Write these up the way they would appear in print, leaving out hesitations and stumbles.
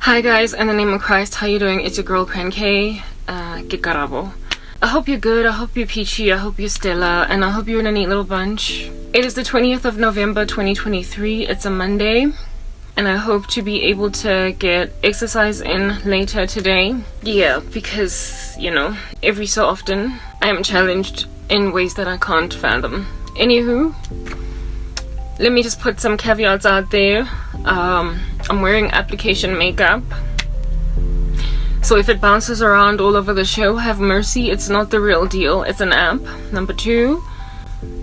Hi guys, in the name of Christ, how you doing? It's your girl Krenke, Gikarabo. I hope you're good, I hope you're peachy, I hope you're stellar, and I hope you're in a neat little bunch. It is the 20th of November 2023, it's a Monday, and I hope to be able to get exercise in later today. Yeah, because, you know, every so often I am challenged in ways that I can't fathom. Anywho, let me just put some caveats out there. I'm wearing application makeup, so if it bounces around all over the show, have mercy, it's not the real deal, it's an app. Number two,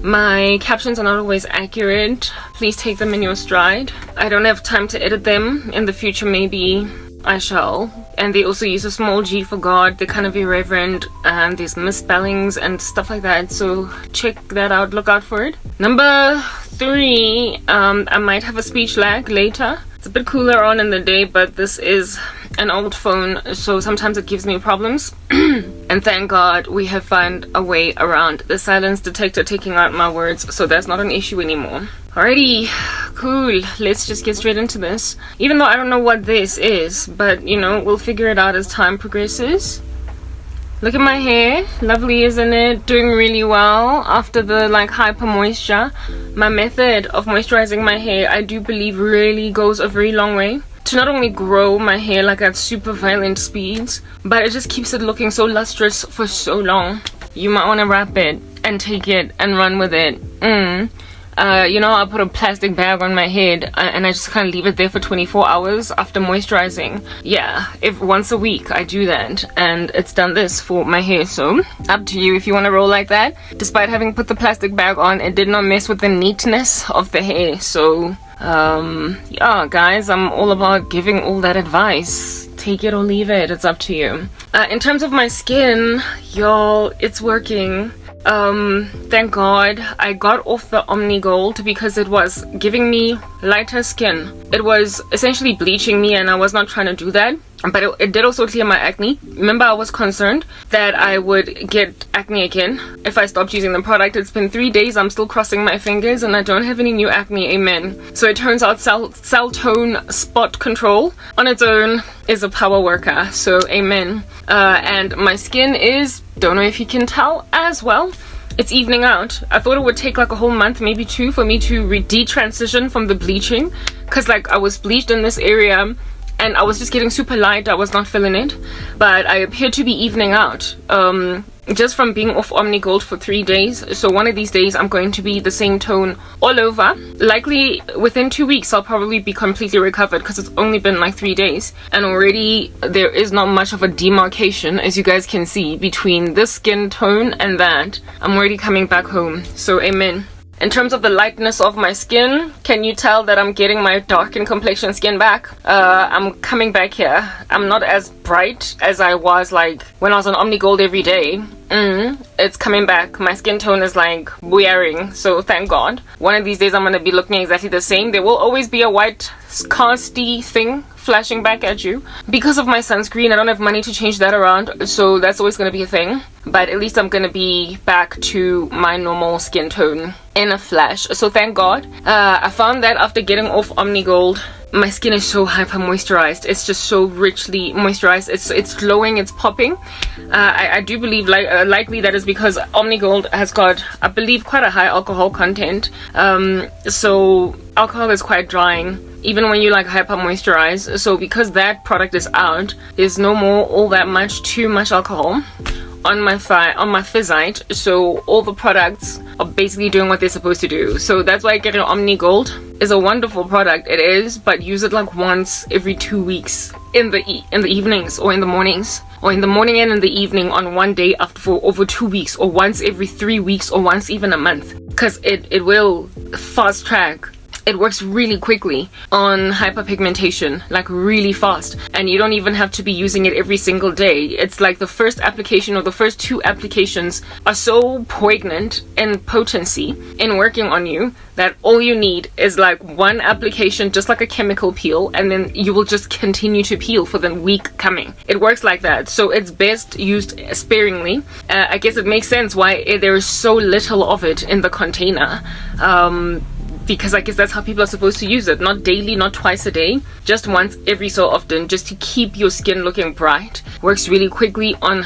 my captions are not always accurate, please take them in your stride. I don't have time to edit them. In the future maybe I shall. And they also use a small G for God, they're kind of irreverent, and there's misspellings and stuff like that, so check that out, look out for it. Number three, I might have a speech lag later. It's a bit cooler on in the day, but this is an old phone, so sometimes it gives me problems. And thank God we have found a way around the silence detector taking out my words, so that's not an issue anymore. Alrighty, cool, let's just get straight into this. Even though I don't know what this is, but you know, we'll figure it out as time progresses. Look at my hair, lovely isn't it? Doing really well after the hyper moisture. My method of moisturizing my hair, I do believe, really goes a very long way to not only grow my hair at super violent speeds, but it just keeps it looking so lustrous for so long. You might want to wrap it and take it and run with it. You know, I'll put a plastic bag on my head and I just kind of leave it there for 24 hours after moisturizing. Yeah, if once a week I do that, and it's done this for my hair, so up to you if you want to roll like that. Despite having put the plastic bag on, it did not mess with the neatness of the hair, so yeah guys, I'm all about giving all that advice. Take it or leave it, it's up to you. In terms of my skin, y'all, it's working. Thank God I got off the Omni Gold because it was giving me lighter skin. It was essentially bleaching me, and I was not trying to do that, but it did also clear my acne. Remember, I was concerned that I would get acne again if I stopped using the product. It's been 3 days, I'm still crossing my fingers, and I don't have any new acne, amen. So it turns out cell tone spot control on its own is a power worker, so amen. And my skin is, don't know if you can tell as well, it's evening out. I thought it would take a whole month, maybe two, for me to detransition from the bleaching, because I was bleached in this area and I was just getting super light, I was not feeling it, but I appear to be evening out just from being off Omni Gold for 3 days. So one of these days I'm going to be the same tone all over. Likely within 2 weeks I'll probably be completely recovered, because it's only been 3 days, and already there is not much of a demarcation, as you guys can see, between this skin tone and that. I'm already coming back home, so amen. In terms of the lightness of my skin, can you tell that I'm getting my darkened complexion skin back? I'm coming back here. I'm not as bright as I was when I was on Omni Gold every day. It's coming back. My skin tone is wearing, so thank God. One of these days I'm going to be looking exactly the same. There will always be a white casty thing flashing back at you. Because of my sunscreen, I don't have money to change that around, so that's always going to be a thing. But at least I'm going to be back to my normal skin tone in a flash, so thank God. I found that after getting off Omni Gold, my skin is so hyper moisturized. It's just so richly moisturized. It's glowing, it's popping. I do believe likely that is because Omni Gold has got, I believe, quite a high alcohol content, so alcohol is quite drying even when you hyper moisturize. So because that product is out, there's no more all that much too much alcohol on my physite, so all the products are basically doing what they're supposed to do. So that's why getting Omni Gold is a wonderful product. It is, but use it once every 2 weeks in the evenings, or in the mornings, or in the morning and in the evening on one day for over 2 weeks, or once every 3 weeks, or once even a month, because it will fast track. It works really quickly on hyperpigmentation, really fast, and you don't even have to be using it every single day. It's the first application or the first 2 applications are so poignant in potency in working on you that all you need is one application, just like a chemical peel, and then you will just continue to peel for the week coming. It works like that, so it's best used sparingly. I guess it makes sense why there is so little of it in the container. because I guess that's how people are supposed to use it. Not daily, not twice a day, just once every so often, just to keep your skin looking bright. Works really quickly on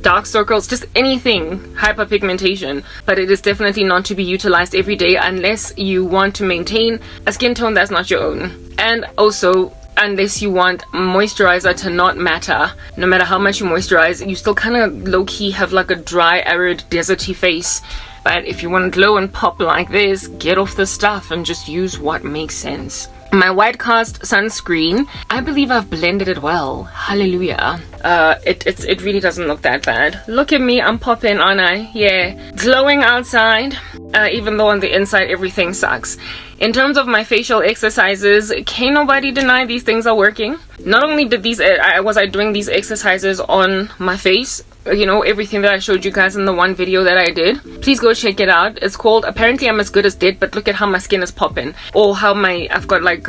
dark circles, just anything hyperpigmentation, but it is definitely not to be utilized every day unless you want to maintain a skin tone that's not your own, and also unless you want moisturizer to not matter. No matter how much you moisturize, you still kind of low-key have like a dry, arid, deserty face. But if you want to glow and pop like this, get off the stuff and just use what makes sense. My white cast sunscreen, I believe I've blended it well. Hallelujah. It really doesn't look that bad. Look at me, I'm popping, aren't I? Yeah, glowing outside, even though on the inside everything sucks. In terms of my facial exercises, can't nobody deny these things are working. Not only did was I doing these exercises on my face, you know, everything that I showed you guys in the one video that I did. Please go check it out. It's called Apparently I'm As Good As Dead, but look at how my skin is popping, or how I've got like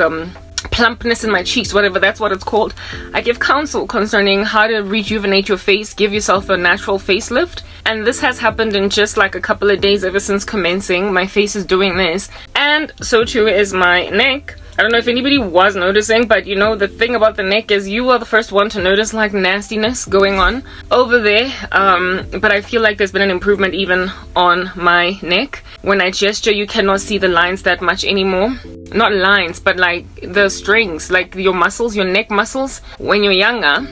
plumpness in my cheeks, whatever, that's what it's called. I give counsel concerning how to rejuvenate your face, give yourself a natural facelift, and this has happened in just like a couple of days ever since commencing. My face is doing this, and so too is my neck. I don't know if anybody was noticing, but you know, the thing about the neck is you are the first one to notice like nastiness going on over there. But I feel like there's been an improvement even on my neck. When I gesture, you cannot see the lines that much anymore. Not lines, but like the strings, like your muscles, your neck muscles. When you're younger,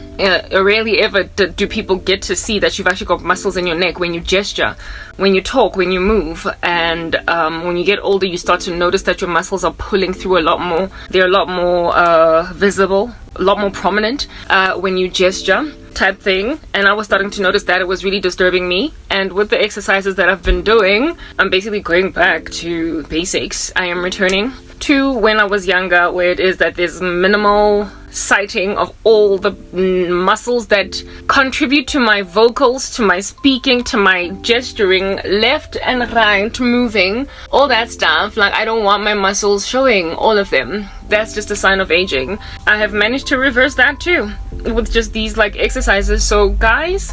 rarely ever do people get to see that you've actually got muscles in your neck when you gesture, when you talk, when you move. And when you get older, you start to notice that your muscles are pulling through a lot more. They're a lot more visible, a lot more prominent when you gesture, type thing. And I was starting to notice that it was really disturbing me. And with the exercises that I've been doing, I'm basically going back to basics. I am returning to when I was younger, where it is that there's minimal sighting of all the muscles that contribute to my vocals, to my speaking, to my gesturing, left and right, moving, all that stuff. Like, I don't want my muscles showing, all of them. That's just a sign of aging. I have managed to reverse that too with just these like exercises. So guys,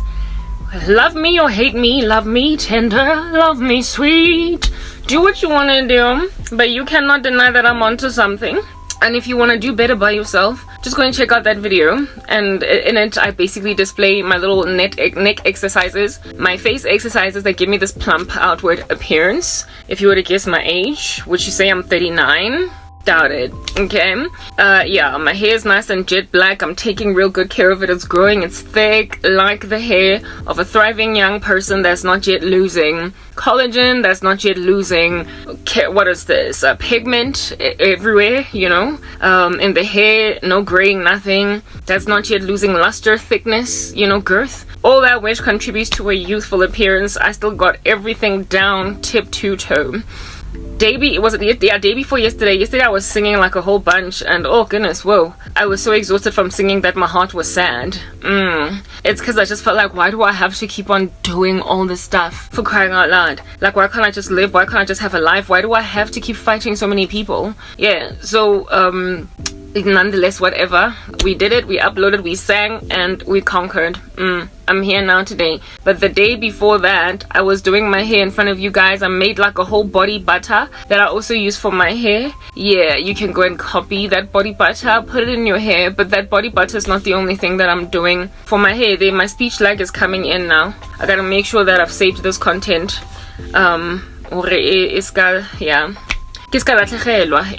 love me or hate me, love me tender, love me sweet, do what you want to do, but you cannot deny that I'm onto something. And if you want to do better by yourself, just go and check out that video. And in it, I basically display my little neck exercises, my face exercises that give me this plump outward appearance. If you were to guess my age, would you say I'm 39? Doubt it. Okay. Yeah, my hair is nice and jet black. I'm taking real good care of it. It's growing, it's thick, like the hair of a thriving young person that's not yet losing collagen, that's not yet losing, what is this, pigment everywhere, you know, in the hair, no graying, nothing, that's not yet losing luster, thickness, you know, girth, all that which contributes to a youthful appearance. I still got everything down tip to toe. Day before yesterday. Yesterday I was singing like a whole bunch, and oh goodness, whoa, I was so exhausted from singing that my heart was sad. It's because I just felt like, why do I have to keep on doing all this stuff, for crying out loud? Like, why can't I just live? Why can't I just have a life? Why do I have to keep fighting so many people? Yeah, so nonetheless, whatever, we did it, we uploaded, we sang, and we conquered. I'm here now today. But the day before that, I was doing my hair in front of you guys. I made like a whole body butter that I also use for my hair. Yeah, you can go and copy that body butter, put it in your hair, but that body butter is not the only thing that I'm doing for my hair. My speech lag is coming in now. I gotta make sure that I've saved this content. Yeah.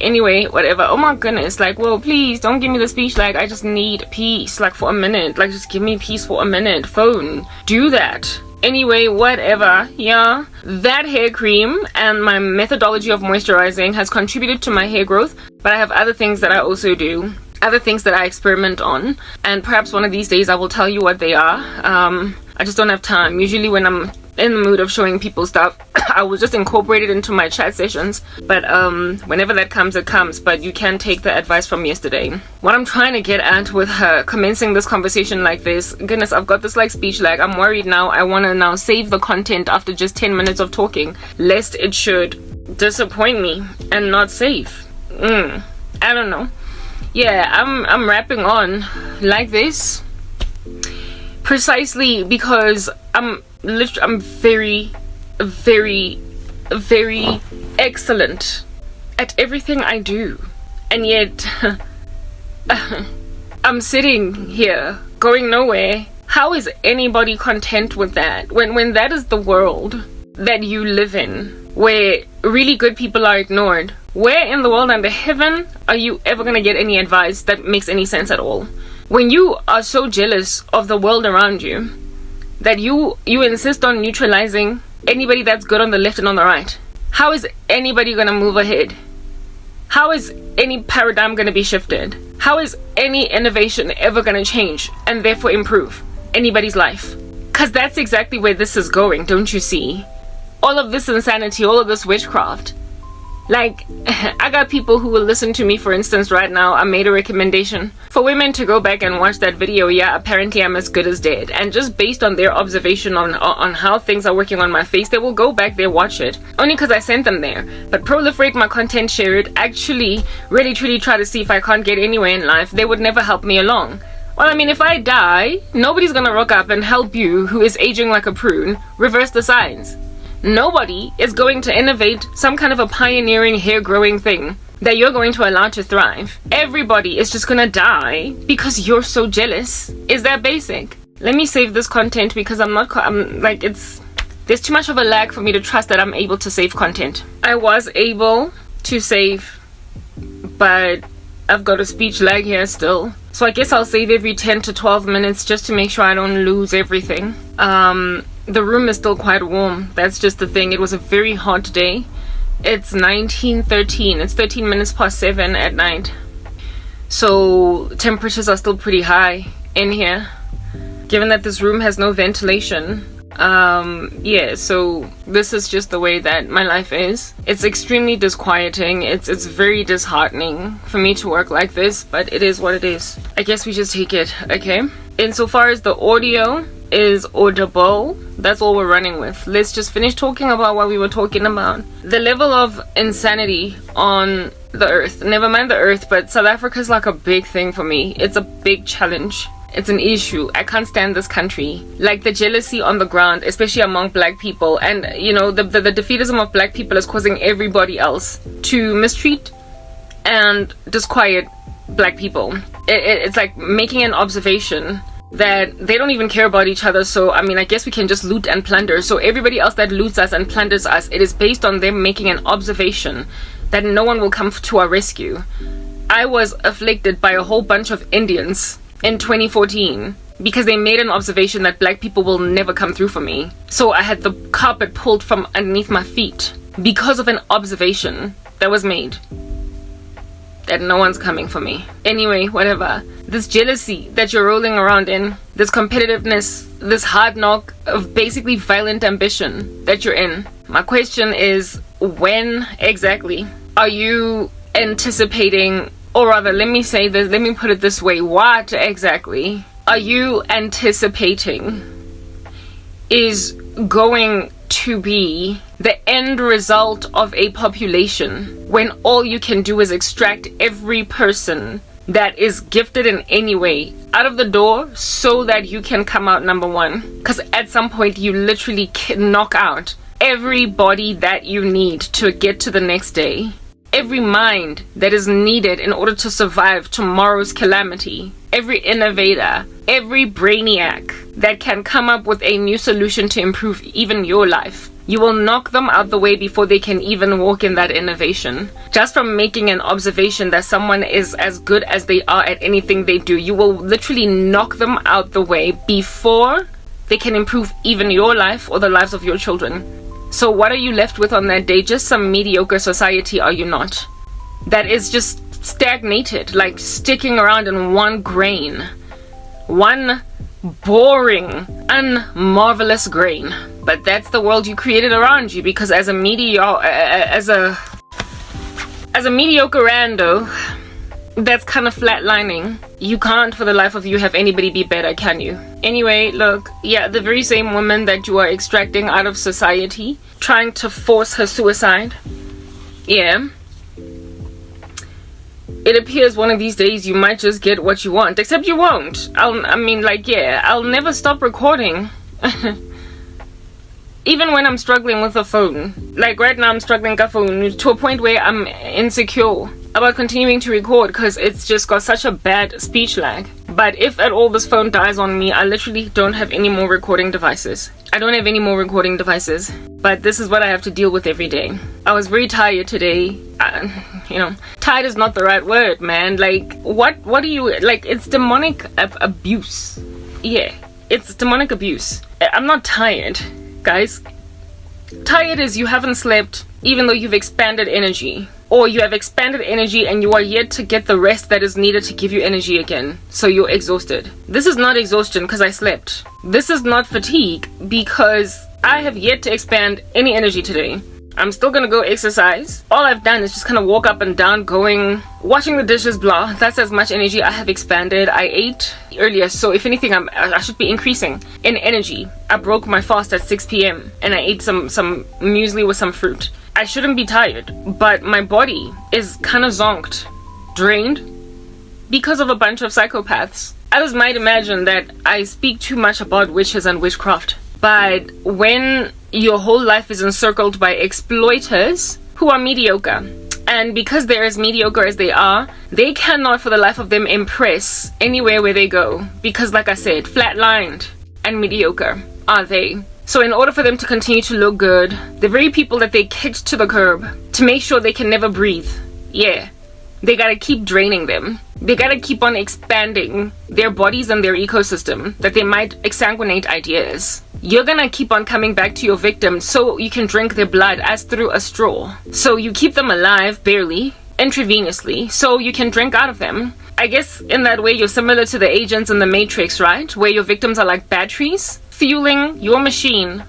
Anyway, whatever. Oh my goodness, like, whoa, please don't give me the speech like I just need peace, like, for a minute. Like, just give me peace for a minute. Phone, do that. Anyway, whatever. Yeah, that hair cream and my methodology of moisturizing has contributed to my hair growth, but I have other things that I also do, other things that I experiment on, and perhaps one of these days I will tell you what they are. I just don't have time. Usually when I'm in the mood of showing people stuff, I will just incorporate it into my chat sessions, but whenever that comes, it comes. But you can take the advice from yesterday. What I'm trying to get at with her commencing this conversation like this, goodness, I've got this like speech lag. I'm worried now. I want to now save the content after just 10 minutes of talking, lest it should disappoint me and not save. I don't know. Yeah, I'm rapping on like this precisely because I'm very, very, very excellent at everything I do. And yet, I'm sitting here going nowhere. How is anybody content with that? When that is the world that you live in, where really good people are ignored. Where in the world under heaven are you ever going to get any advice that makes any sense at all? When you are so jealous of the world around you that you insist on neutralizing anybody that's good on the left and on the right, how is anybody going to move ahead? How is any paradigm going to be shifted? How is any innovation ever going to change and therefore improve anybody's life? Because that's exactly where this is going, don't you see? All of this insanity, all of this witchcraft. Like, I got people who will listen to me. For instance, right now I made a recommendation for women to go back and watch that video. Yeah, apparently I'm as good as dead. And just based on their observation on how things are working on my face, they will go back there, watch it. Only because I sent them there. But proliferate my content, share it, actually really truly try to see if I can't get anywhere in life. They would never help me along. Well, I mean, if I die, nobody's gonna rock up and help you who is aging like a prune reverse the signs. Nobody is going to innovate some kind of a pioneering hair growing thing that you're going to allow to thrive. Everybody is just gonna die because you're so jealous. Is that basic? Let me save this content because there's too much of a lag for me to trust that I'm able to save content. I was able to save, but I've got a speech lag here still. So I guess I'll save every 10 to 12 minutes just to make sure I don't lose everything. The room is still quite warm. That's just the thing. It was a very hot day. It's 19:13. It's 13 minutes past 7 at night. So temperatures are still pretty high in here. Given that this room has no ventilation. Yeah, so this is just the way that my life is. It's extremely disquieting. It's very disheartening for me to work like this, but it is what it is. I guess we just take it, okay? Insofar as the audio is audible, that's all we're running with. Let's just finish talking about what we were talking about. The level of insanity on the earth, never mind the earth, but South Africa is like a big thing for me. It's a big challenge. It's an issue. I can't stand this country. Like the jealousy on the ground, especially among black people, and you know, the defeatism of black people is causing everybody else to mistreat and disquiet black people. It's like making an observation that they don't even care about each other. So I mean, I guess we can just loot and plunder. So everybody else that loots us and plunders us, it is based on them making an observation that no one will come to our rescue. I was afflicted by a whole bunch of Indians in 2014 because they made an observation that black people will never come through for me. So I had the carpet pulled from underneath my feet because of an observation that was made that no one's coming for me. Anyway, whatever. This jealousy that you're rolling around in, this competitiveness, this hard knock of basically violent ambition that you're in. My question is, when exactly are you anticipating, or rather, let me put it this way, what exactly are you anticipating is going to be the end result of a population when all you can do is extract every person that is gifted in any way out of the door so that you can come out number one? Because at some point you literally can knock out everybody that you need to get to the next day. Every mind that is needed in order to survive tomorrow's calamity. Every innovator, every brainiac that can come up with a new solution to improve even your life. You will knock them out the way before they can even walk in that innovation. Just from making an observation that someone is as good as they are at anything they do, you will literally knock them out the way before they can improve even your life or the lives of your children. So what are you left with on that day? Just some mediocre society, are you not? That is just stagnated, like sticking around in one grain. One boring, unmarvelous grain. But that's the world you created around you, because as a mediocre rando that's kind of flatlining, you can't for the life of you have anybody be better, can you? Anyway, look, yeah, the very same woman that you are extracting out of society, trying to force her suicide, yeah, it appears one of these days you might just get what you want, except you won't. I'll never stop recording. Even when I'm struggling with the phone, like right now I'm struggling with the phone to a point where I'm insecure about continuing to record because it's just got such a bad speech lag. But if at all this phone dies on me, I literally don't have any more recording devices. I don't have any more recording devices. But this is what I have to deal with every day. I was very tired today. Tired is not the right word, man. Like, what do you, like, it's demonic abuse. Yeah, it's demonic abuse. I'm not tired, guys. Tired is you haven't slept even though you've expanded energy. Or you have expanded energy and you are yet to get the rest that is needed to give you energy again. So you're exhausted. This is not exhaustion because I slept. This is not fatigue because I have yet to expand any energy today. I'm still gonna go exercise. All I've done is just kind of walk up and down, washing the dishes, blah. That's as much energy I have expanded. I ate earlier, so if anything, I should be increasing in energy. I broke my fast at 6 p.m. and I ate some muesli with some fruit. I shouldn't be tired, but my body is kind of zonked, drained, because of a bunch of psychopaths. Others might imagine that I speak too much about witches and witchcraft. But when your whole life is encircled by exploiters who are mediocre, and because they're as mediocre as they are, they cannot for the life of them impress anywhere where they go. Because like I said, flatlined and mediocre are they. So in order for them to continue to look good, the very people that they kicked to the curb to make sure they can never breathe, yeah, they gotta keep draining them. They gotta keep on expanding their bodies and their ecosystem that they might exsanguinate ideas. You're gonna keep on coming back to your victims so you can drink their blood as through a straw. So you keep them alive, barely, intravenously, so you can drink out of them. I guess in that way you're similar to the agents in the Matrix, right? Where your victims are like batteries, fueling your machine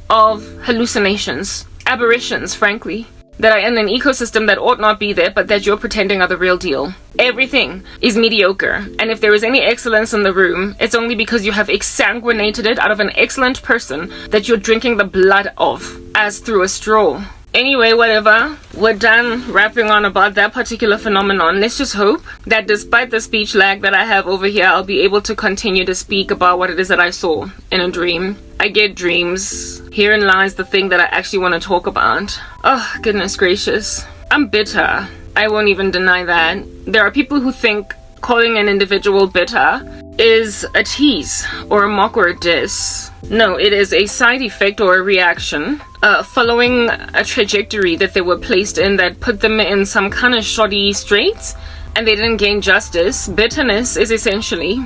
of hallucinations, aberrations, frankly, that are in an ecosystem that ought not be there, but that you're pretending are the real deal. Everything is mediocre, and if there is any excellence in the room, it's only because you have exsanguinated it out of an excellent person that you're drinking the blood of, as through a straw. Anyway, whatever, we're done rapping on about that particular phenomenon. Let's just hope that despite the speech lag that I have over here, I'll be able to continue to speak about what it is that I saw in a dream. I get dreams. Herein lies the thing that I actually want to talk about. Oh, goodness gracious. I'm bitter. I won't even deny that. There are people who think calling an individual bitter is a tease or a mock or a diss. No, it is a side effect or a reaction following a trajectory that they were placed in that put them in some kind of shoddy straits and they didn't gain justice. Bitterness is essentially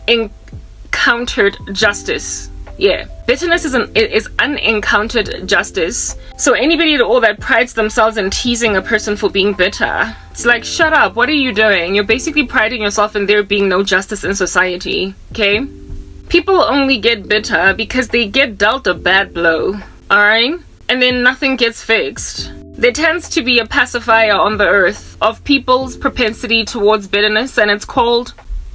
unencountered justice. Yeah, bitterness is unencountered justice. So anybody at all that prides themselves in teasing a person for being bitter, it's like, shut up, what are you doing? You're basically priding yourself in there being no justice in society, okay? People only get bitter because they get dealt a bad blow, alright? And then nothing gets fixed. There tends to be a pacifier on the earth of people's propensity towards bitterness, and it's called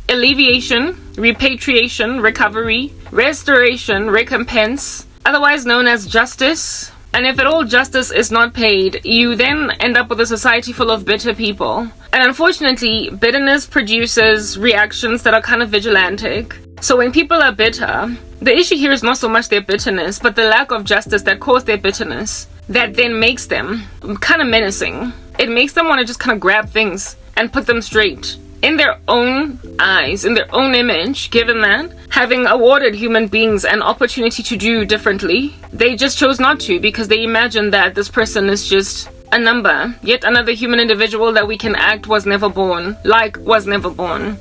alleviation, repatriation, recovery, restoration, recompense, otherwise known as justice. And if at all justice is not paid, you then end up with a society full of bitter people. And unfortunately, bitterness produces reactions that are kind of vigilantic. So when people are bitter, the issue here is not so much their bitterness, but the lack of justice that caused their bitterness, that then makes them kind of menacing. It makes them want to just kind of grab things and put them straight. In their own eyes, in their own image, given that, having awarded human beings an opportunity to do differently, they just chose not to because they imagine that this person is just a number, yet another human individual that we can act was never born, was never born.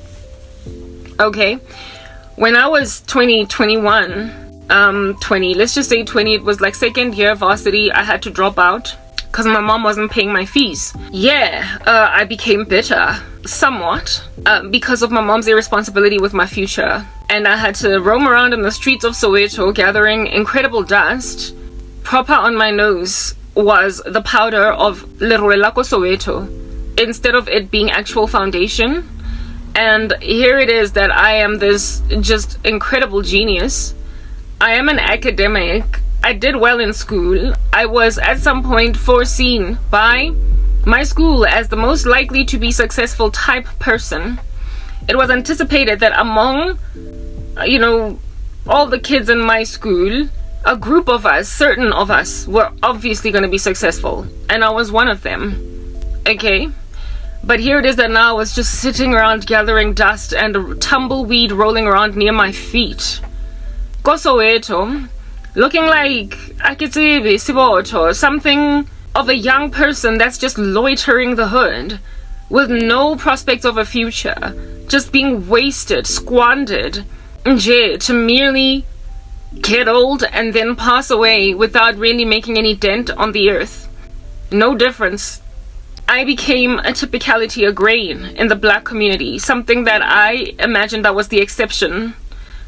Okay, when I was 20, let's just say 20, it was like second year varsity, I had to drop out because my mom wasn't paying my fees. Yeah, I became bitter. Somewhat, because of my mom's irresponsibility with my future. And I had to roam around in the streets of Soweto gathering incredible dust. Proper on my nose was the powder of Leruelako Soweto, instead of it being actual foundation. And here it is that I am this just incredible genius. I am an academic. I did well in school. I was at some point foreseen by my school as the most likely to be successful type person. It was anticipated that among, all the kids in my school, a group of us, certain of us, were obviously going to be successful. And I was one of them. Okay? But here it is that now I was just sitting around gathering dust and a tumbleweed rolling around near my feet. Kosoweto, looking like something of a young person that's just loitering the hood with no prospects of a future, just being wasted, squandered, to merely get old and then pass away without really making any dent on the earth. No difference. I became a typicality, a grain in the black community, something that I imagined that was the exception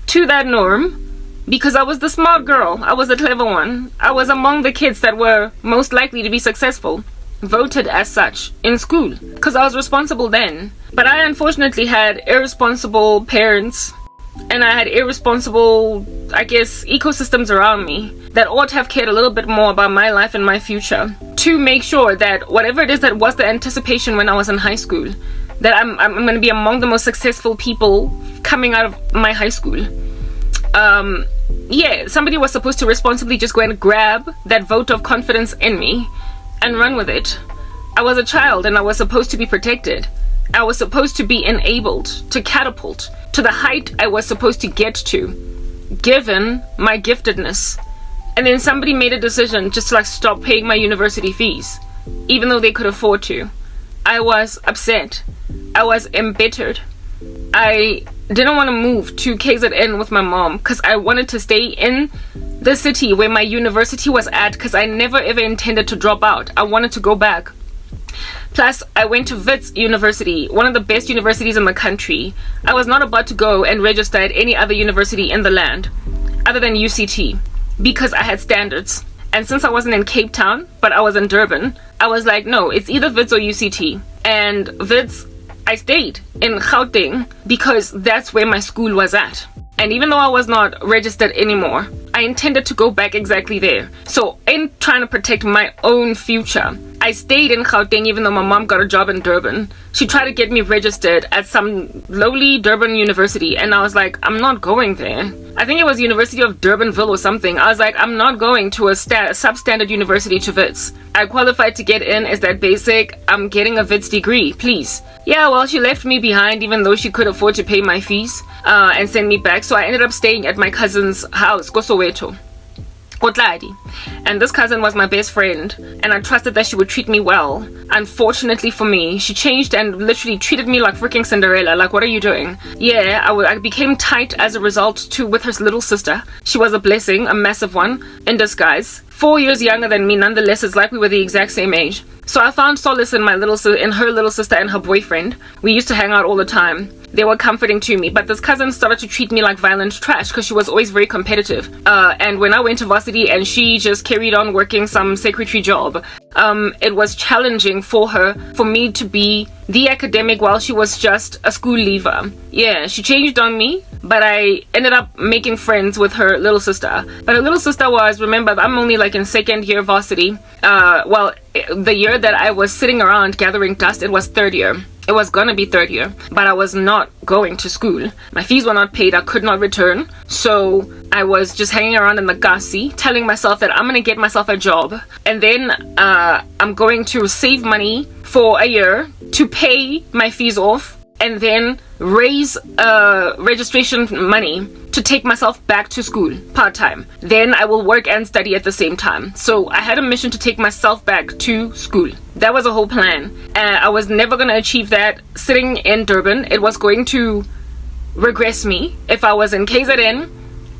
to that norm, because I was the smart girl, I was the clever one, I was among the kids that were most likely to be successful, voted as such in school, because I was responsible then. But I unfortunately had irresponsible parents, and I had irresponsible, I guess, ecosystems around me that ought to have cared a little bit more about my life and my future, to make sure that whatever it is that was the anticipation when I was in high school, that I'm going to be among the most successful people coming out of my high school. Yeah, somebody was supposed to responsibly just go and grab that vote of confidence in me and run with it. I was a child and I was supposed to be protected. I was supposed to be enabled to catapult to the height I was supposed to get to, given my giftedness. And then somebody made a decision just to stop paying my university fees, even though they could afford to. I was upset. I was embittered. I didn't want to move to KZN with my mom because I wanted to stay in the city where my university was at, because I never ever intended to drop out. I wanted to go back. Plus, I went to Wits University, one of the best universities in the country. I was not about to go and register at any other university in the land other than UCT, because I had standards. And since I wasn't in Cape Town, but I was in Durban, I was like, no, it's either Wits or UCT. And Wits, I stayed in Gauteng because that's where my school was at. And even though I was not registered anymore, I intended to go back exactly there. So in trying to protect my own future, I stayed in Gauteng even though my mom got a job in Durban. She tried to get me registered at some lowly Durban university, and I was like, I'm not going there. I think it was University of Durbanville or something. I was like, I'm not going to a substandard university to Wits. I qualified to get in as that basic, I'm getting a Wits degree, please. Yeah, well, she left me behind even though she could afford to pay my fees and send me back. So I ended up staying at my cousin's house, Kosoweto. And this cousin was my best friend, and I trusted that she would treat me well. Unfortunately for me, she changed and literally treated me like freaking Cinderella. Like, what are you doing? Yeah, I became tight as a result with her little sister. She was a blessing, a massive one, in disguise. 4 years younger than me, nonetheless, it's like we were the exact same age. So I found solace in in her little sister and her boyfriend. We used to hang out all the time. They were comforting to me, but this cousin started to treat me like violent trash because she was always very competitive. And when I went to varsity and she just carried on working some secretary job, it was challenging for me to be the academic while she was just a school leaver. Yeah, she changed on me, but I ended up making friends with her little sister. But her little sister remember, I'm only like in second year varsity. The year that I was sitting around gathering dust, it was third year. It was gonna be third year, but I was not going to school. My fees were not paid, I could not return. So I was just hanging around in the Gasi, telling myself that I'm gonna get myself a job. And then I'm going to save money for a year to pay my fees off, and then raise registration money to take myself back to school part-time. Then I will work and study at the same time. So I had a mission to take myself back to school. That was a whole plan. I was never going to achieve that sitting in Durban. It was going to regress me. If I was in KZN,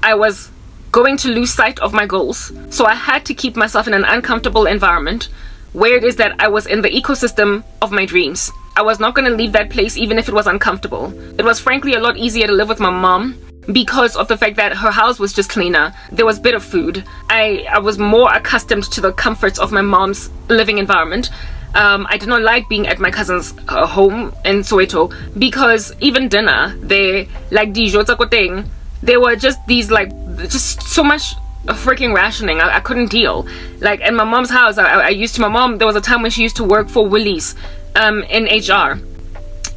I was going to lose sight of my goals. So I had to keep myself in an uncomfortable environment where it is that I was in the ecosystem of my dreams. I was not going to leave that place even if it was uncomfortable. It was frankly a lot easier to live with my mom because of the fact that her house was just cleaner. There was better food. I was more accustomed to the comforts of my mom's living environment. I did not like being at my cousin's home in Soweto because even dinner, they like dijo tsa koteng, there were just these just so much freaking rationing. I couldn't deal. Like at my mom's house, my mom, there was a time when she used to work for Woolies in HR.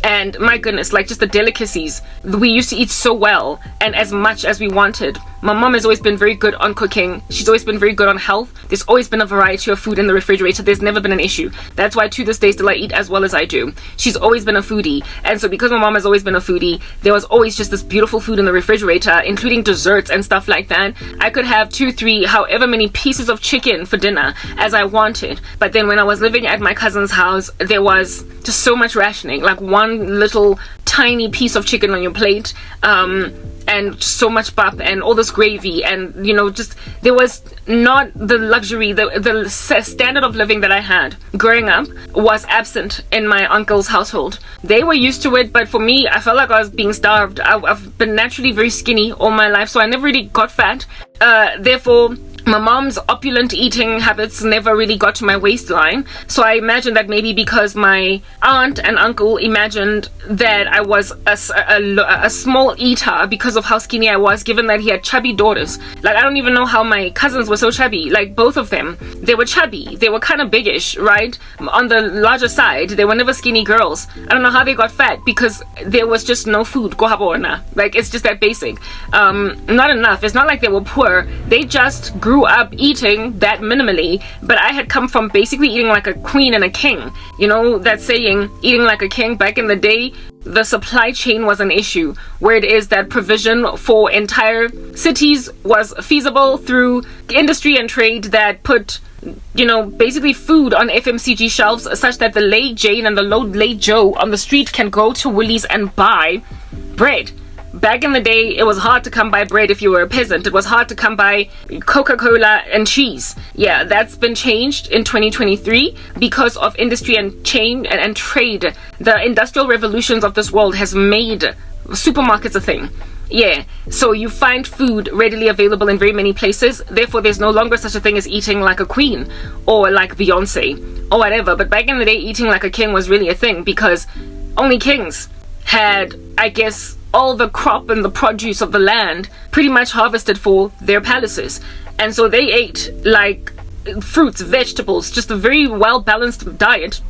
And my goodness, like just the delicacies. We used to eat so well and as much as we wanted. My mom has always been very good on cooking. She's always been very good on health. There's always been a variety of food in the refrigerator. There's never been an issue. That's why to this day still I eat as well as I do. She's always been a foodie. And so because my mom has always been a foodie, there was always just this beautiful food in the refrigerator, including desserts and stuff like that. I could have 2, 3, however many pieces of chicken for dinner as I wanted. But then when I was living at my cousin's house, there was just so much rationing. Like one little tiny piece of chicken on your plate, and so much pap and all this gravy, and just there was not the luxury, the standard of living that I had growing up was absent in my uncle's household. They were used to it, but for me, I felt like I was being starved. I've been naturally very skinny all my life, so I never really got fat. Therefore, my mom's opulent eating habits never really got to my waistline. So I imagine that maybe because my aunt and uncle imagined that I was a small eater because of how skinny I was, given that he had chubby daughters. Like, I don't even know how my cousins were so chubby. Like, both of them, they were chubby. They were kind of biggish, right? On the larger side, they were never skinny girls. I don't know how they got fat, because there was just no food. Like, it's just that basic. Not enough. It's not like they were poor. They just grew up eating that minimally. But I had come from basically eating like a queen and a king. You know that saying, eating like a king? Back in the day, the supply chain was an issue, where it is that provision for entire cities was feasible through industry and trade that put basically food on FMCG shelves, such that the late Jane and the late Joe on the street can go to Woolies and buy bread. Back in the day, it was hard to come by bread if you were a peasant. It was hard to come by Coca-Cola and cheese. Yeah, that's been changed in 2023 because of industry and chain and trade. The industrial revolutions of this world has made supermarkets a thing. Yeah, so you find food readily available in very many places. Therefore, there's no longer such a thing as eating like a queen or like Beyonce or whatever. But back in the day, eating like a king was really a thing, because only kings had, I guess, all the crop and the produce of the land pretty much harvested for their palaces. And so they ate like fruits, vegetables, just a very well-balanced diet,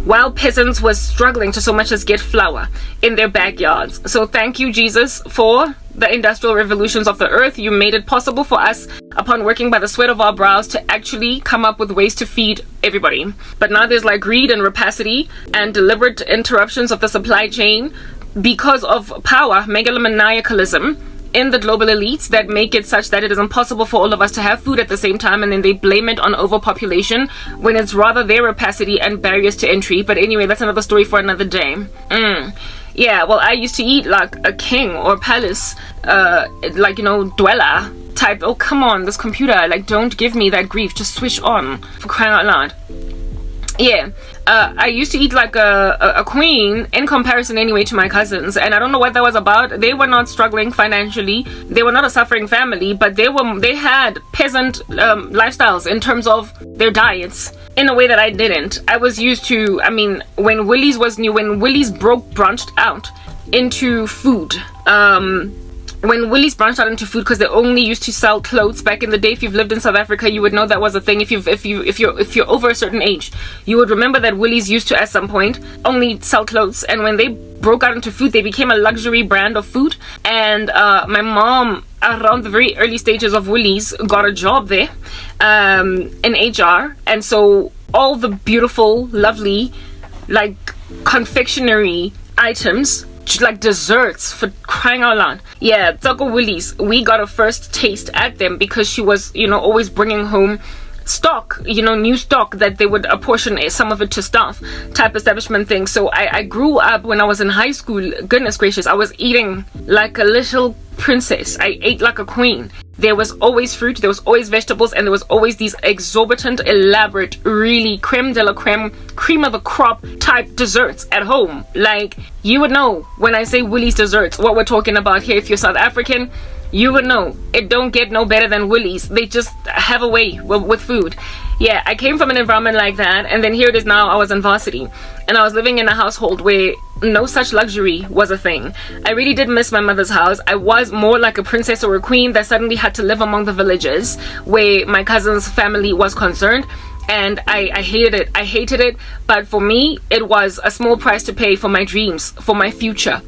while peasants were struggling to so much as get flour in their backyards. So thank you, Jesus, for the industrial revolutions of the earth. You made it possible for us, upon working by the sweat of our brows, to actually come up with ways to feed everybody. But now there's like greed and rapacity and deliberate interruptions of the supply chain because of power, megalomaniacalism in the global elites, that make it such that it is impossible for all of us to have food at the same time, and then they blame it on overpopulation when it's rather their rapacity and barriers to entry. But anyway, that's another story for another day. Yeah, well, I used to eat like a king or palace, dweller type. Oh, come on, this computer, like, don't give me that grief. Just switch on, for crying out loud. Yeah, I used to eat like a queen in comparison anyway to my cousins, and I don't know what that was about. They were not struggling financially. They were not a suffering family, but they had peasant lifestyles in terms of their diets in a way that I didn't. I was used to, when Woolies was new, when Woolies branched out into food, because they only used to sell clothes back in the day. If you've lived in South Africa, you would know that was a thing. If you're over a certain age, you would remember that Woolies used to, at some point, only sell clothes. And when they broke out into food, they became a luxury brand of food. And my mom, around the very early stages of Woolies, got a job there in HR. And so all the beautiful, lovely, like, confectionery items, like desserts, for crying out loud. Yeah, Tsako Woolies, we got a first taste at them because she was, always bringing home stock, new stock that they would apportion some of it to staff type establishment thing. So I grew up, when I was in high school, goodness gracious, I was eating like a little princess. I ate like a queen. There was always fruit, there was always vegetables, and there was always these exorbitant, elaborate, really creme de la creme, cream of the crop type desserts at home. Like, you would know when I say Woolies desserts what we're talking about here. If you're South African, you would know. It don't get no better than Woolies. They just have a way with food. Yeah, I came from an environment like that, and then here it is now. I was in varsity, and I was living in a household where no such luxury was a thing. I really did miss my mother's house. I was more like a princess or a queen that suddenly had to live among the villagers where my cousin's family was concerned. and I hated it. I hated it, but for me, it was a small price to pay for my dreams, for my future.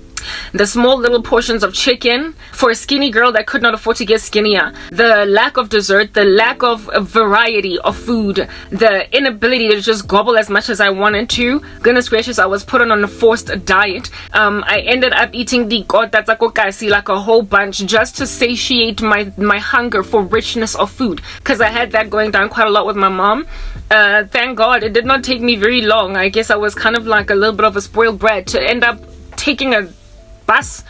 The small little portions of chicken for a skinny girl that could not afford to get skinnier, the lack of dessert, the lack of variety of food, the inability to just gobble as much as I wanted to. Goodness gracious, I was put on a forced diet. I ended up eating the kokasi, like a whole bunch, just to satiate my hunger for richness of food, because I had that going down quite a lot with my mom. Thank God it did not take me very long. I guess I was kind of like a little bit of a spoiled brat to end up taking a bus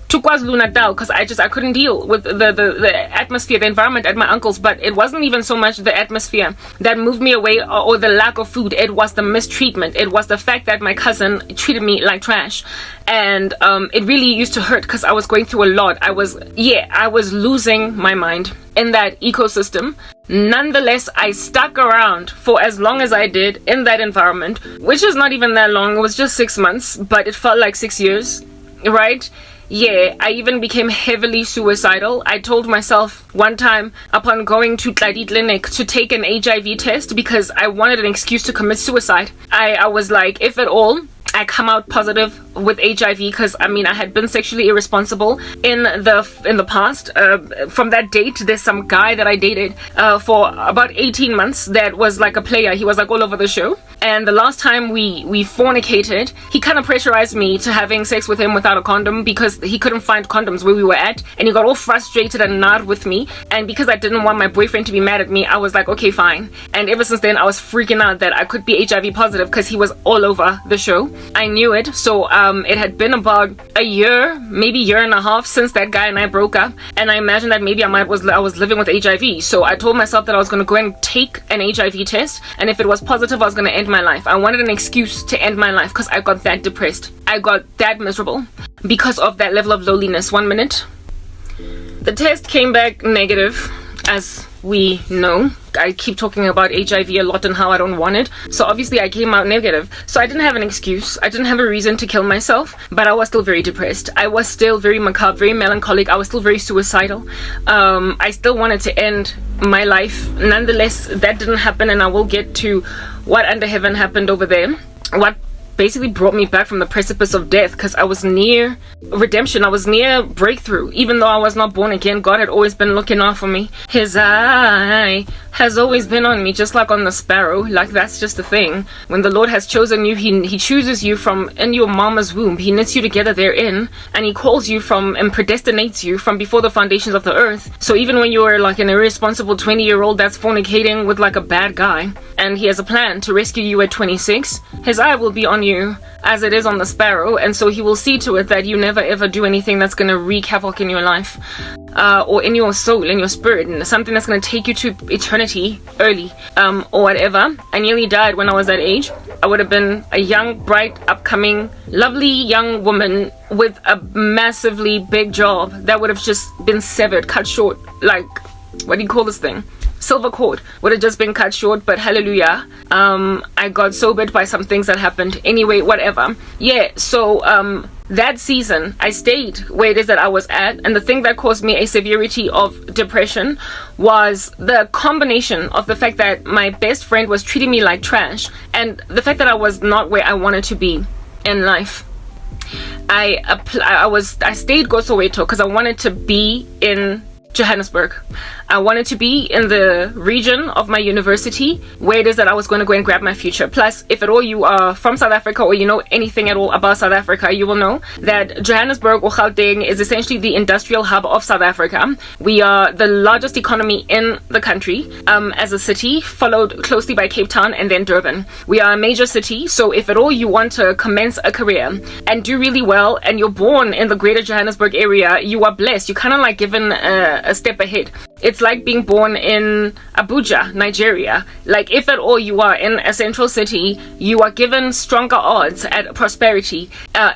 to KwaZulu-Natal because I couldn't deal with the atmosphere, the environment at my uncle's. But it wasn't even so much the atmosphere that moved me away, or the lack of food. It was the mistreatment. It was the fact that my cousin treated me like trash, and it really used to hurt because I was going through a lot. I was losing my mind in that ecosystem. Nonetheless, I stuck around for as long as I did in that environment, which is not even that long. It was just 6 months, but it felt like 6 years. Right? Yeah, I even became heavily suicidal. I told myself one time upon going to Tladi Clinic to take an HIV test because I wanted an excuse to commit suicide. I was like, if at all I come out positive with HIV, because I had been sexually irresponsible in the past. From that date, there's some guy that I dated for about 18 months that was like a player. He was like all over the show. And the last time we fornicated, he kind of pressurized me to having sex with him without a condom because he couldn't find condoms where we were at, and he got all frustrated and gnawed with me. And because I didn't want my boyfriend to be mad at me, I was like, okay, fine. And ever since then, I was freaking out that I could be HIV positive because he was all over the show. I knew it. So it had been about a year, maybe year and a half since that guy and I broke up, and I imagined that maybe I was living with HIV. So I told myself that I was going to go and take an HIV test, and if it was positive, I was going to end my life. I wanted an excuse to end my life because I got that depressed. I got that miserable because of that level of loneliness. 1 minute. The test came back negative, as we know. I keep talking about HIV a lot and how I don't want it. So obviously I came out negative. So I didn't have an excuse. I didn't have a reason to kill myself, but I was still very depressed. I was still very macabre, very melancholic. I was still very suicidal. I still wanted to end my life. Nonetheless, that didn't happen, and I will get to what under heaven happened over there. What basically brought me back from the precipice of death, because I was near redemption. I was near breakthrough. Even though I was not born again, God had always been looking out for me. His eye has always been on me, just like on the sparrow. Like, that's just the thing. When the Lord has chosen you, he chooses you from in your mama's womb. He knits you together therein, and he calls you from and predestinates you from before the foundations of the earth. So even when you are like an irresponsible 20-year-old that's fornicating with like a bad guy, and he has a plan to rescue you at 26, his eye will be on you as it is on the sparrow, and so he will see to it that you never ever do anything that's going to wreak havoc in your life, or in your soul, in your spirit, and something that's going to take you to eternity early, or whatever. I nearly died when I was that age. I would have been a young, bright, upcoming, lovely young woman with a massively big job that would have just been severed, cut short, like, what do you call this thing? Silver cord would have just been cut short, but hallelujah, I got sobered by some things that happened. Anyway, whatever. Yeah, so that season I stayed where it is that I was at, and the thing that caused me a severity of depression was the combination of the fact that my best friend was treating me like trash, and the fact that I was not where I wanted to be in life. I stayed Go Soweto because I wanted to be in Johannesburg. I wanted to be in the region of my university where it is that I was going to go and grab my future. Plus, if at all you are from South Africa or you know anything at all about South Africa, you will know that Johannesburg or Gauteng is essentially the industrial hub of South Africa. We are the largest economy in the country as a city, followed closely by Cape Town and then Durban. We are a major city, so if at all you want to commence a career and do really well and you're born in the greater Johannesburg area, you are blessed. You're kind of like given a step ahead. It's like being born in Abuja, Nigeria. Like, if at all you are in a central city, you are given stronger odds at prosperity.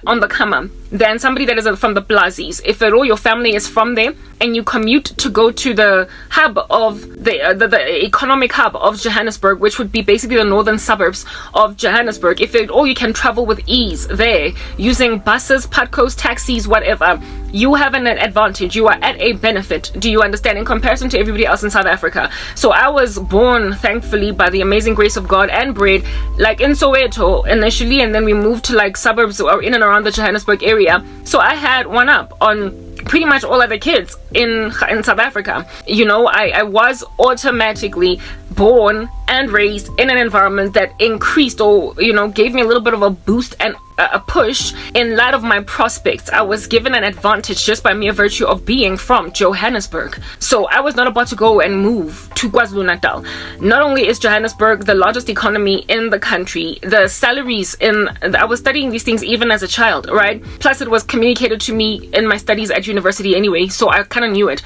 on the come up than somebody that is from the Blasies. If at all your family is from there and you commute to go to the hub of the economic hub of Johannesburg, which would be basically the northern suburbs of Johannesburg, if at all you can travel with ease there using buses, padcos, taxis, whatever, you have an advantage. You are at a benefit. Do you understand? In comparison to everybody else in South Africa. So I was born, thankfully, by the amazing grace of God, and bred like in Soweto initially, and then we moved to like suburbs or in and around the Johannesburg area. So I had one up on pretty much all other kids in South Africa. You know, I was automatically born and raised in an environment that increased, or you know, gave me a little bit of a boost and a push in light of my prospects. I was given an advantage just by mere virtue of being from Johannesburg. So I was not about to go and move to KwaZulu-Natal. Not only is Johannesburg the largest economy in the country, the salaries I was studying these things even as a child, right? Plus it was communicated to me in my studies at university anyway, so I kind of knew it.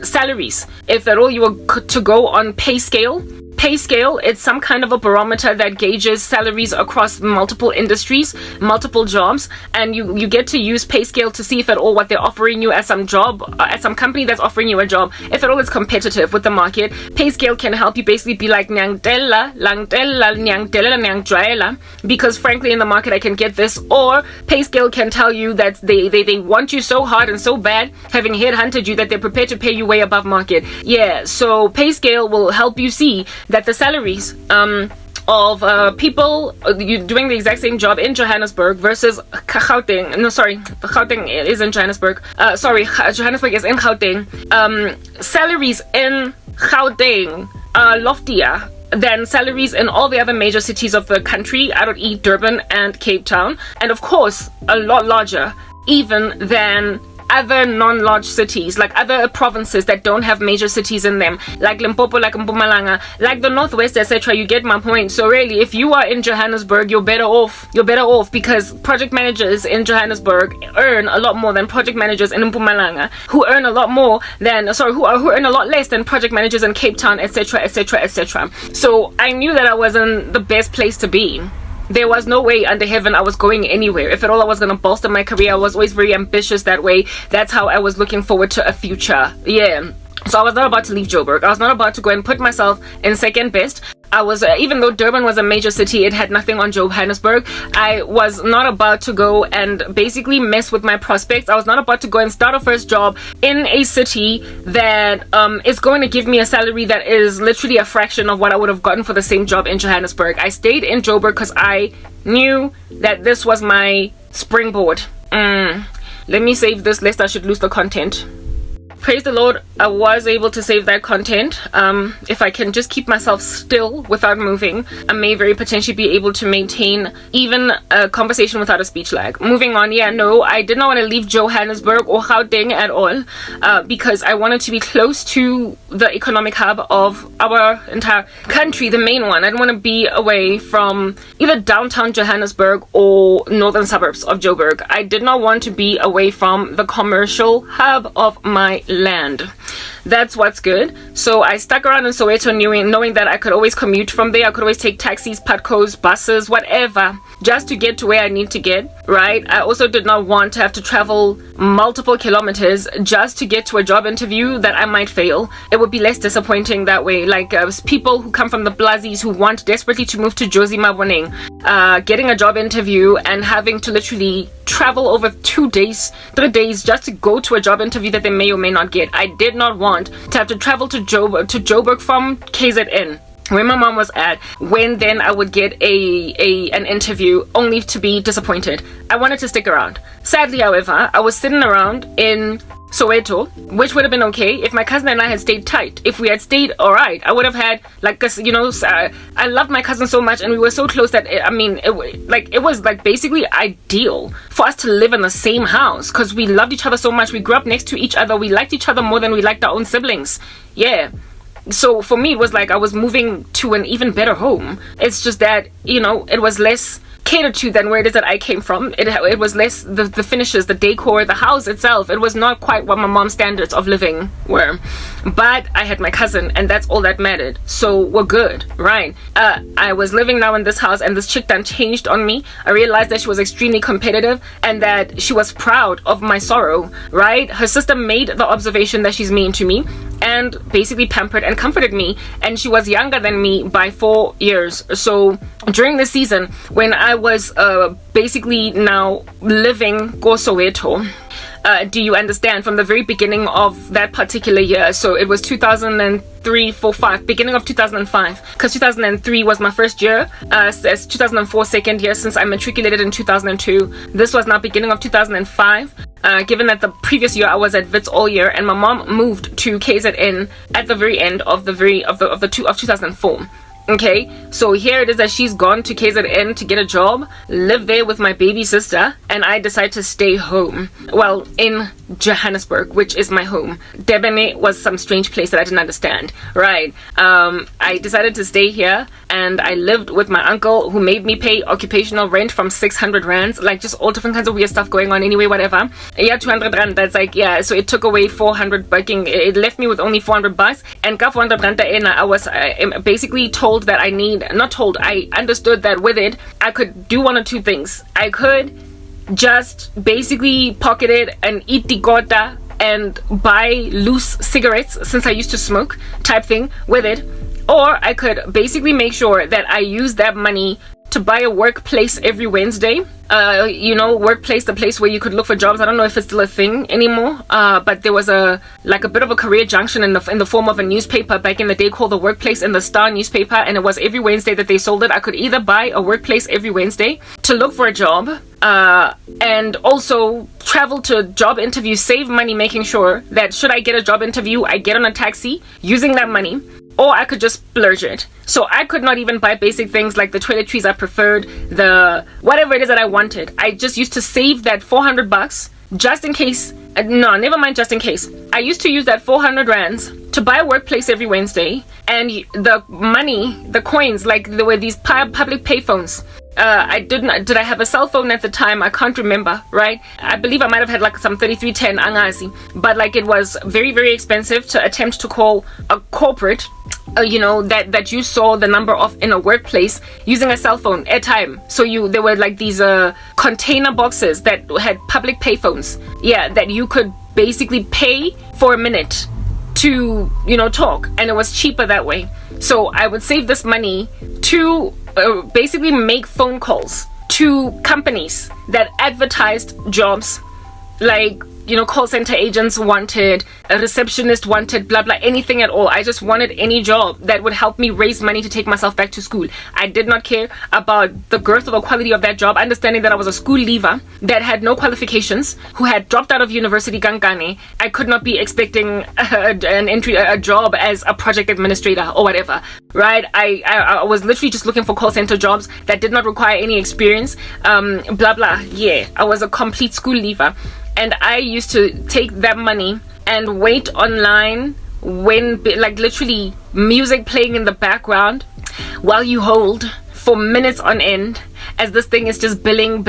Salaries, if at all you were to go on pay scale, it's some kind of a barometer that gauges salaries across multiple industries, multiple jobs, and you get to use pay scale to see if at all what they're offering you at some job, at some company that's offering you a job, if at all it's competitive with the market. Pay scale can help you basically be like nyangtela, langtela, nyangtela, nyangtwaela, because frankly in the market I can get this. Or pay scale can tell you that they want you so hard and so bad, having headhunted you, that they're prepared to pay you way above market. Yeah, so pay scale will help you see that the salaries of people doing the exact same job in Johannesburg versus Gauteng. No, sorry, Gauteng is in Johannesburg. Johannesburg is in Gauteng. Salaries in Gauteng are loftier than salaries in all the other major cities of the country, i.e. Durban and Cape Town, and of course a lot larger even than other non-large cities, like other provinces that don't have major cities in them, like Limpopo, like Mpumalanga, like the Northwest, etc. You get my point. So really, if you are in Johannesburg, you're better off because project managers in Johannesburg earn a lot more than project managers in Mpumalanga, who earn a lot more than who earn a lot less than project managers in Cape Town, etc., etc., etc. So I knew that I was in the best place to be. There was no way under heaven I was going anywhere. If at all I was going to bolster my career, I was always very ambitious that way. That's how I was looking forward to a future. Yeah. So I was not about to leave Joburg. I was not about to go and put myself in second best. I was, even though Durban was a major city, it had nothing on Johannesburg. I was not about to go and basically mess with my prospects. I was not about to go and start a first job in a city that is going to give me a salary that is literally a fraction of what I would have gotten for the same job in Johannesburg. I stayed in Joburg because I knew that this was my springboard. Let me save this lest I should lose the content. Praise the Lord, I was able to save that content. If I can just keep myself still without moving, I may very potentially be able to maintain even a conversation without a speech lag. Moving on, yeah, no, I did not want to leave Johannesburg or Gauteng at all, because I wanted to be close to the economic hub of our entire country, the main one. I didn't want to be away from either downtown Johannesburg or northern suburbs of Joburg. I did not want to be away from the commercial hub of my land. That's what's good. So I stuck around in Soweto knowing that I could always commute from there. I could always take taxis, padcos, buses, whatever, just to get to where I need to get, right? I also did not want to have to travel multiple kilometers just to get to a job interview that I might fail. It would be less disappointing that way. Like people who come from the Blasies who want desperately to move to Jozi Maboneng, getting a job interview and having to literally travel over 2 days, 3 days just to go to a job interview that they may or may not get. I did not want to have to travel to Joburg from KZN, where my mom was at, when then I would get an interview only to be disappointed. I wanted to stick around. Sadly, however, I was sitting around in Soweto, which would have been okay if my cousin and I had stayed tight. If we had stayed alright, I would have had, like, you know, I loved my cousin so much and we were so close that it was basically ideal for us to live in the same house because we loved each other so much. We grew up next to each other. We liked each other more than we liked our own siblings. Yeah. So for me, it was like I was moving to an even better home. It's just that, you know, it was less catered to than where it is that I came from. It was less the finishes, the decor, the house itself. It was not quite what my mom's standards of living were. But I had my cousin, and that's all that mattered. So we're good, right? I was living now in this house, and this chick done changed on me. I realized that she was extremely competitive and that she was proud of my sorrow, right? Her sister made the observation that she's mean to me and basically pampered and comforted me, and she was younger than me by 4 years. So during the season when I was basically now living Ko Soweto, do you understand, from the very beginning of that particular year, so it was 2003, 4, 5, beginning of 2005, because 2003 was my first year, as 2004 second year, since I matriculated in 2002. This was now beginning of 2005. Given that the previous year I was at Wits all year, and my mom moved to KZN at the very end of 2004. Okay, so here it is that she's gone to KZN to get a job, live there with my baby sister, and I decide to stay home. Well, in Johannesburg, which is my home. Durban was some strange place that I didn't understand, right? I decided to stay here, and I lived with my uncle, who made me pay occupational rent from 600 rands, like just all different kinds of weird stuff going on. Anyway, whatever. Yeah, 200 rand, that's like, yeah, so it took away 400 bucking. It left me with only 400 bucks, and ka 400 rand I was basically told that I understood that with it, I could do one or two things. I could just basically pocket it and eat the gota and buy loose cigarettes, since I used to smoke, type thing with it. Or I could basically make sure that I use that money to buy a workplace every Wednesday. Workplace, the place where you could look for jobs. I don't know if it's still a thing anymore, but there was a bit of a career junction in the form of a newspaper back in the day called The Workplace in the Star newspaper, and it was every Wednesday that they sold it. I could either buy a workplace every Wednesday to look for a job, and also travel to job interviews, save money, making sure that should I get a job interview, I get on a taxi using that money, or I could just splurge it. So I could not even buy basic things like the toiletries I preferred, the whatever it is that I wanted. I just used to save that 400 bucks just in case. No, never mind, just in case. I used to use that 400 rands to buy a workplace every Wednesday, and the money, the coins, like there were these public payphones. Did I have a cell phone at the time? I can't remember, right? I believe I might have had like some 3310 angazi, but like it was very, very expensive to attempt to call a corporate, that you saw the number of in a workplace using a cell phone at time. So there were like these container boxes that had public payphones, that you could basically pay for a minute to talk, and it was cheaper that way. So I would save this money to basically make phone calls to companies that advertised jobs, like call center agents wanted, a receptionist wanted, blah blah, anything at all. I just wanted any job that would help me raise money to take myself back to school. I did not care about the girth or the quality of that job, understanding that I was a school leaver that had no qualifications, who had dropped out of university Gankane. I could not be expecting a job as a project administrator or whatever, right? I was literally just looking for call center jobs that did not require any experience, blah blah. Yeah, I was a complete school leaver. And I used to take that money and wait online when, like, literally music playing in the background while you hold for minutes on end, as this thing is just billing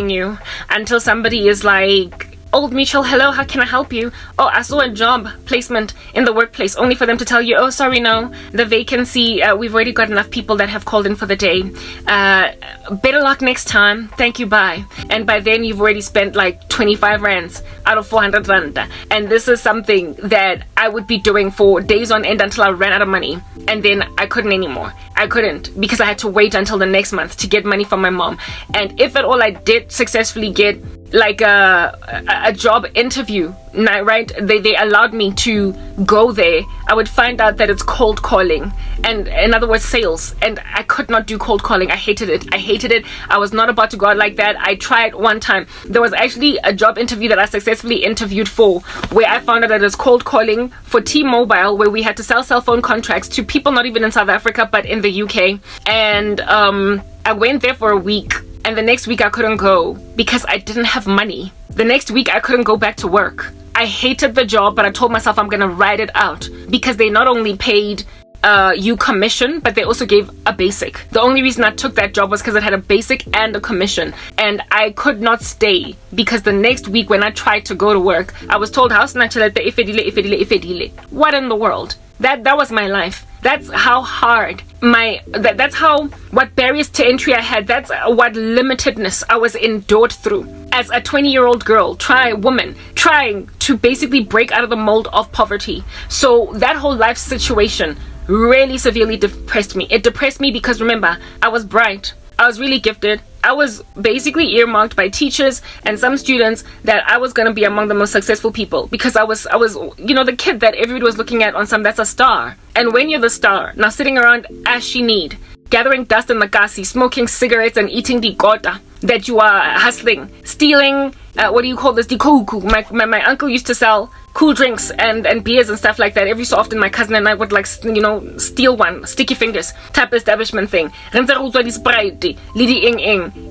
you until somebody is like, Old Mutual, hello, how can I help you? Oh, I saw a job placement in the workplace, only for them to tell you, oh, sorry, no, the vacancy, we've already got enough people that have called in for the day. Better luck next time. Thank you, bye. And by then, you've already spent like 25 rands out of 400 rand. And this is something that I would be doing for days on end until I ran out of money. And then I couldn't anymore. I couldn't, because I had to wait until the next month to get money from my mom. And if at all I did successfully get like a job interview, right, they allowed me to go there, I would find out that it's cold calling, and in other words sales, and I could not do cold calling. I hated it. I was not about to go out like that. I tried one time. There was actually a job interview that I successfully interviewed for, where I found out that it's cold calling for T-Mobile, where we had to sell cell phone contracts to people not even in South Africa but in the UK. And I went there for a week, and the next week I couldn't go because I didn't have money. The next week I couldn't go back to work. I hated the job, but I told myself I'm gonna ride it out, because they not only paid you commission, but they also gave a basic. The only reason I took that job was because it had a basic and a commission, and I could not stay because the next week when I tried to go to work, I was told house ifedile. What in the world? That was my life. That's how hard that's how what barriers to entry I had. That's what limitedness I was endured through as a 20-year-old girl, woman, trying to basically break out of the mold of poverty. So that whole life situation really severely depressed me. It depressed me because, remember, I was bright. I was really gifted. I was basically earmarked by teachers and some students that I was going to be among the most successful people because I was the kid that everybody was looking at on that's a star. And when you're the star, now sitting around as she need, gathering dust in the kasi, smoking cigarettes and eating the gota that you are hustling, stealing, what do you call this? The kuku. My uncle used to sell cool drinks and beers and stuff like that. Every so often my cousin and I would steal one, sticky fingers type establishment thing.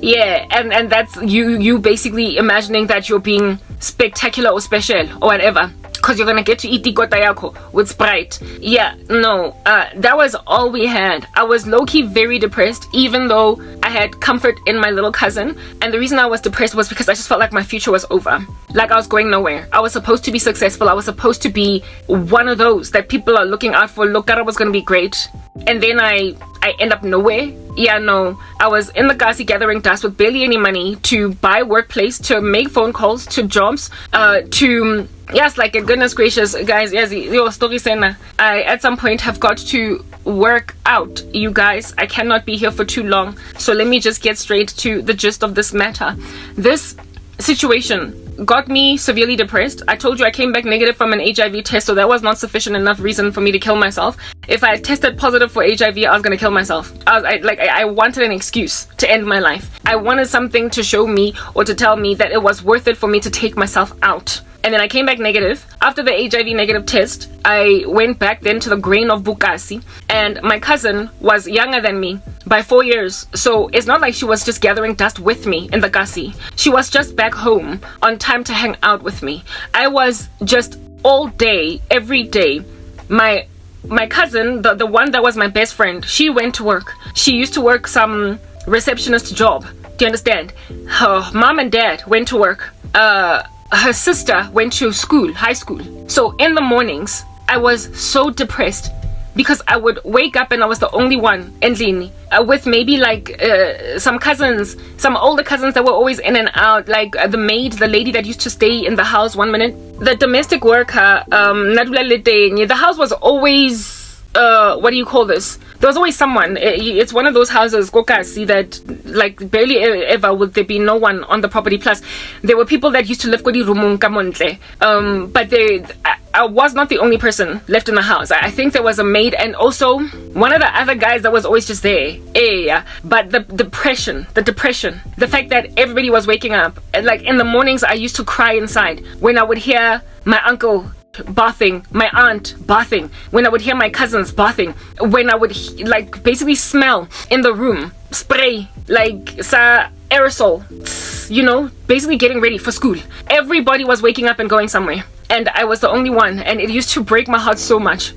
Yeah, and that's you basically imagining that you're being spectacular or special or whatever, because you're gonna get to eat the gota yako with Sprite. Yeah, no, that was all we had. I was low-key very depressed, even though I had comfort in my little cousin. And the reason I was depressed was because I just felt like my future was over. Like I was going nowhere. I was supposed to be successful. I was supposed to be one of those that people are looking out for. Look, I was gonna be great. And then I end up nowhere. Yeah, no, I was in the Gazi gathering dust with barely any money to buy workplace, to make phone calls, to jobs, to yes, like goodness gracious, guys, yes, your story sena. I at some point have got to work out, you guys. I cannot be here for too long, so let me just get straight to the gist of this matter. This situation got me severely depressed. I told you I came back negative from an HIV test, so that was not sufficient enough reason for me to kill myself. If I had tested positive for HIV, I was gonna kill myself. I wanted an excuse to end my life. I wanted something to show me or to tell me that it was worth it for me to take myself out. And then I came back negative. After the HIV negative test, I went back then to the grain of Bukasi. And my cousin was younger than me by 4 years. So it's not like she was just gathering dust with me in the Gasi. She was just back home on time to hang out with me. I was just all day, every day. My cousin, the one that was my best friend, she went to work. She used to work some receptionist job. Do you understand? Her mom and dad went to work. Her sister went to school, high school. So in the mornings, I was so depressed because I would wake up and I was the only one endlini with maybe some cousins, some older cousins that were always in and out, like the maid, the lady that used to stay in the house 1 minute, the domestic worker, the house was always, what do you call this? There was always someone. It's one of those houses, Kokasi, that like barely ever would there be no one on the property. Plus, there were people that used to live Kodi Rumung Kamontle. But I was not the only person left in the house. I think there was a maid and also one of the other guys that was always just there. Yeah. But the depression, the fact that everybody was waking up. And like in the mornings, I used to cry inside when I would hear my uncle bathing, my aunt bathing, when I would hear my cousins bathing, when I would basically smell in the room spray like sa aerosol, basically getting ready for school. Everybody was waking up and going somewhere, and I was the only one, and it used to break my heart so much.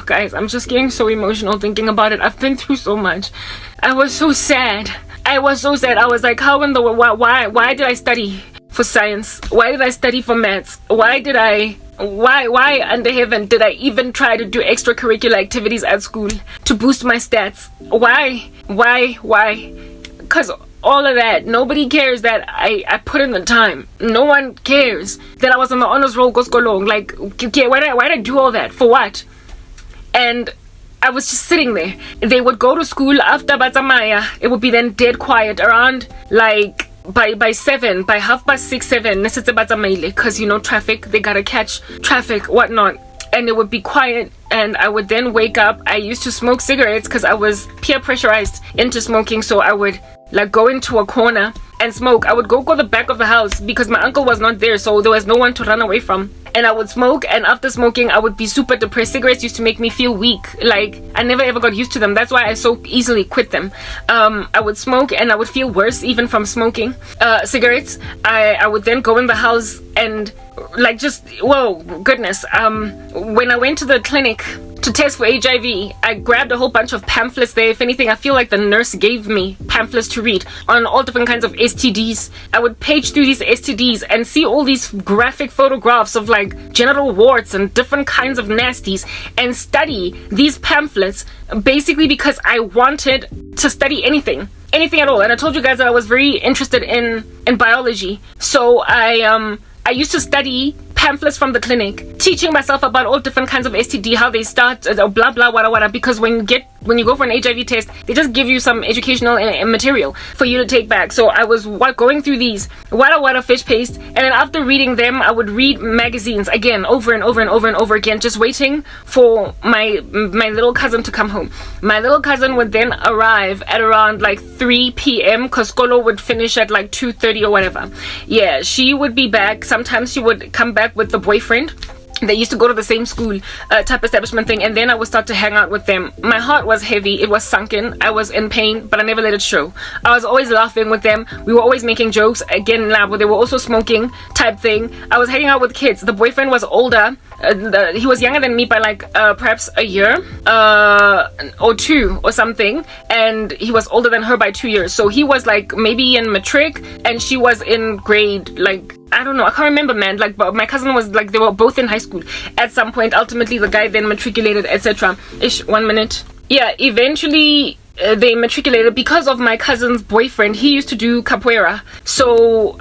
Guys, I'm just getting so emotional thinking about it. I've been through so much. I was so sad. I was like, how in the world, why did I study for science? Why did I study for maths? Why under heaven did I even try to do extracurricular activities at school to boost my stats? Why? Because all of that, nobody cares that I put in the time. No one cares that I was on the honors roll goskolong. Like, okay, why did I do all that? For what? And I was just sitting there. They would go to school after Batsamaya. It would be then dead quiet around like by 7, by 6:30, 7 because traffic, they gotta catch traffic, whatnot, and it would be quiet, and I would then wake up. I used to smoke cigarettes because I was peer pressurized into smoking, so I would go into a corner and smoke. I would go the back of the house because my uncle was not there, so there was no one to run away from. And I would smoke, and after smoking I would be super depressed. Cigarettes used to make me feel weak. Like, I never ever got used to them. That's why I so easily quit them. I would smoke and I would feel worse even from smoking cigarettes. I would then go in the house and whoa, goodness. When I went to the clinic to test for HIV. I grabbed a whole bunch of pamphlets there. If anything, I feel like the nurse gave me pamphlets to read on all different kinds of STDs. I would page through these STDs and see all these graphic photographs of like genital warts and different kinds of nasties and study these pamphlets basically because I wanted to study anything at all. And I told you guys that I was very interested in biology. So I used to study pamphlets from the clinic, teaching myself about all different kinds of STD, how they start, blah blah wada, because when you go for an HIV test, they just give you some educational material for you to take back. So I was going through these wada fish paste, and then after reading them, I would read magazines again over and over again, just waiting for my little cousin to come home. My little cousin would then arrive at around like 3 p.m. because Kolo would finish at like 2:30 or whatever. Yeah, she would be back. Sometimes she would come back with the boyfriend. They used to go to the same school type establishment thing, and then I would start to hang out with them. My heart was heavy, it was sunken, I was in pain, but I never let it show. I was always laughing with them, we were always making jokes, again, but they were also smoking type thing. I was hanging out with kids. The boyfriend was older, he was younger than me by like perhaps a year or two or something, and he was older than her by 2 years. So he was like maybe in matric and she was in grade, like I don't know, I can't remember, man. Like, but my cousin was like, they were both in high school at some point. Ultimately the guy then matriculated, etc. 1 minute. Yeah, eventually they matriculated because of my cousin's boyfriend. He used to do capoeira, so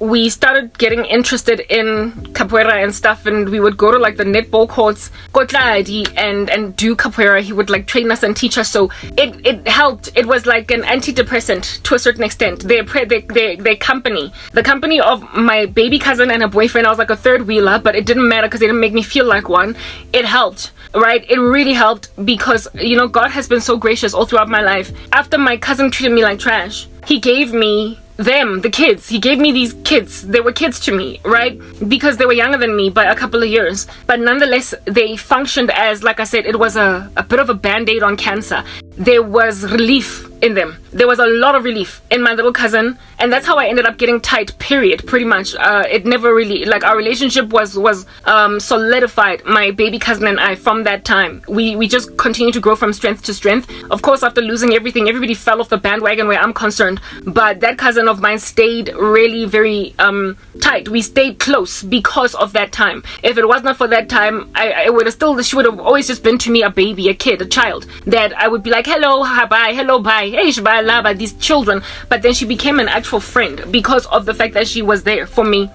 we started getting interested in capoeira and stuff, and we would go to like the netball courts and do capoeira. He would like train us and teach us, so it helped. It was like an antidepressant to a certain extent. Their company, the company of my baby cousin and her boyfriend, I was like a third wheeler, but it didn't matter because they didn't make me feel like one. It helped, right? It really helped because, you know, God has been so gracious all throughout my life. After my cousin treated me like trash, he gave me them, the kids. He gave me these kids. They were kids to me, right? Because they were younger than me by a couple of years, but nonetheless they functioned as, like I said, it was a bit of a band-aid on cancer. There was relief in them. There was a lot of relief in my little cousin, and that's how I ended up getting tight, period, pretty much. It never really, like, our relationship was solidified, my baby cousin and I, from that time. We just continued to grow from strength to strength. Of course, after losing everything, everybody fell off the bandwagon where I'm concerned, but that cousin of mine stayed really very tight. We stayed close because of that time. If it was not for that time, she would have always just been to me a baby, a kid, a child, that I would be like, hello, bye, hello, bye, hey, shbaya laba, these children. But then she became an actual friend because of the fact that she was there for me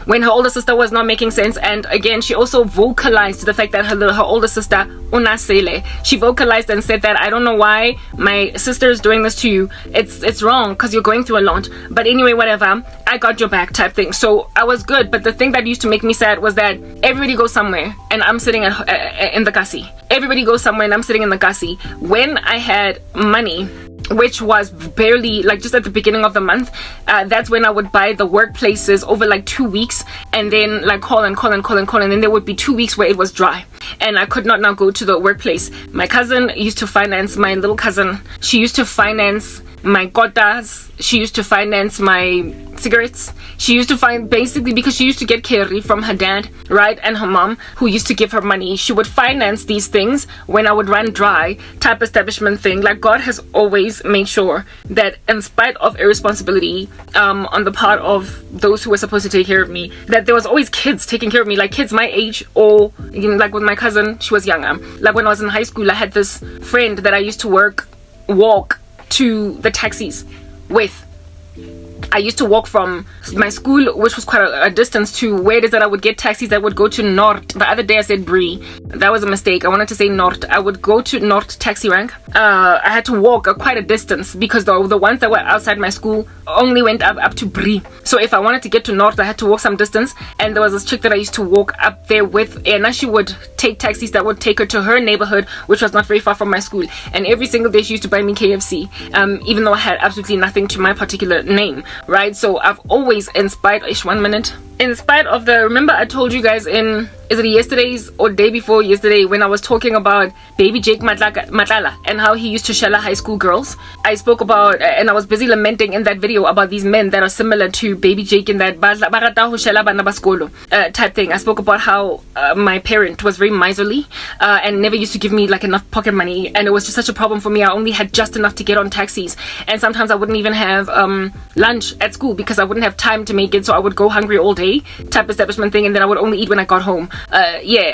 when her older sister was not making sense. And again, she also vocalized the fact that her older sister, Unasele, she vocalized and said that, I don't know why my sister is doing this to you. It's wrong because you're going through a lot. But anyway, whatever, I got your back type thing. So I was good. But the thing that used to make me sad was that everybody goes somewhere and I'm sitting in the kasi. Everybody goes somewhere and I'm sitting in the kasi. When I had money, which was barely, like, just at the beginning of the month, that's when I would buy the workplaces over like 2 weeks, and then like call, and then there would be 2 weeks where it was dry and I could not now go to the workplace. My cousin used to finance, my little cousin, she used to finance my kotas, she used to finance my cigarettes, she used to find, basically because she used to get keri from her dad, right, and her mom, who used to give her money. She would finance these things when I would run dry type establishment thing. Like, God has always made sure that in spite of irresponsibility on the part of those who were supposed to take care of me, that there was always kids taking care of me, like kids my age, or, you know, like with my cousin, she was younger. Like when I was in high school, I had this friend that I used to walk to the taxis with. I used to walk from my school, which was quite a distance, to where it is that I would get taxis that would go to North. The other day I said Bree. That was a mistake. I wanted to say North. I would go to North taxi rank. I had to walk quite a distance because the ones that were outside my school only went up to Bree. So if I wanted to get to North, I had to walk some distance. And there was this chick that I used to walk up there with, and now she would take taxis that would take her to her neighborhood, which was not very far from my school. And every single day she used to buy me KFC, even though I had absolutely nothing to my particular name. Right, so I've always, in spite, 1 minute, In spite of remember I told you guys is it yesterday's or day before yesterday when I was talking about baby Jake Matlala and how he used to shella high school girls. I spoke about, and I was busy lamenting in that video about these men that are similar to baby Jake in that type thing. I spoke about how my parent was very miserly and never used to give me like enough pocket money, and it was just such a problem for me. I only had just enough to get on taxis, and sometimes I wouldn't even have lunch at school because I wouldn't have time to make it, so I would go hungry all day type establishment thing, and then I would only eat when I got home.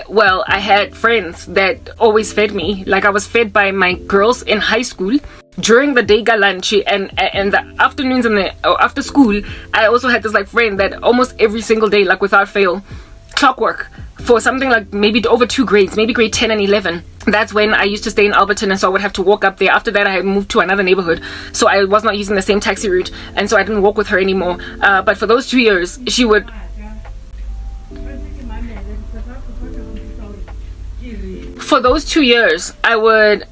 Well, I had friends that always fed me. Like I was fed by my girls in high school during the day lunch and the afternoons and after school. I also had this like friend that almost every single day, like without fail, clockwork for something like maybe over 2 grades, maybe grade 10 and 11. That's when I used to stay in Alberton, and so I would have to walk up there. After that, I had moved to another neighborhood, so I was not using the same taxi route, and so I didn't walk with her anymore. But for those 2 years, she would. For those 2 years, I would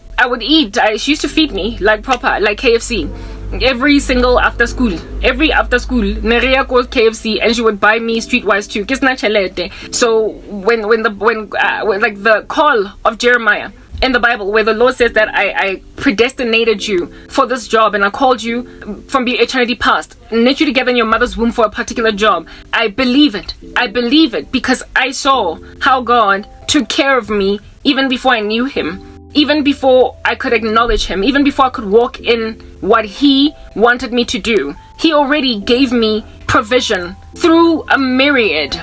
eat. She used to feed me like proper, like KFC. Every single after school, Nerea goes KFC, and she would buy me streetwise too. So when like the call of Jeremiah in the Bible, where the Lord says that I predestinated you for this job, and I called you from the eternity past, knit you together in your mother's womb for a particular job. I believe it because I saw how God took care of me even before I knew him, even before I could acknowledge him, even before I could walk in what he wanted me to do. He already gave me provision through a myriad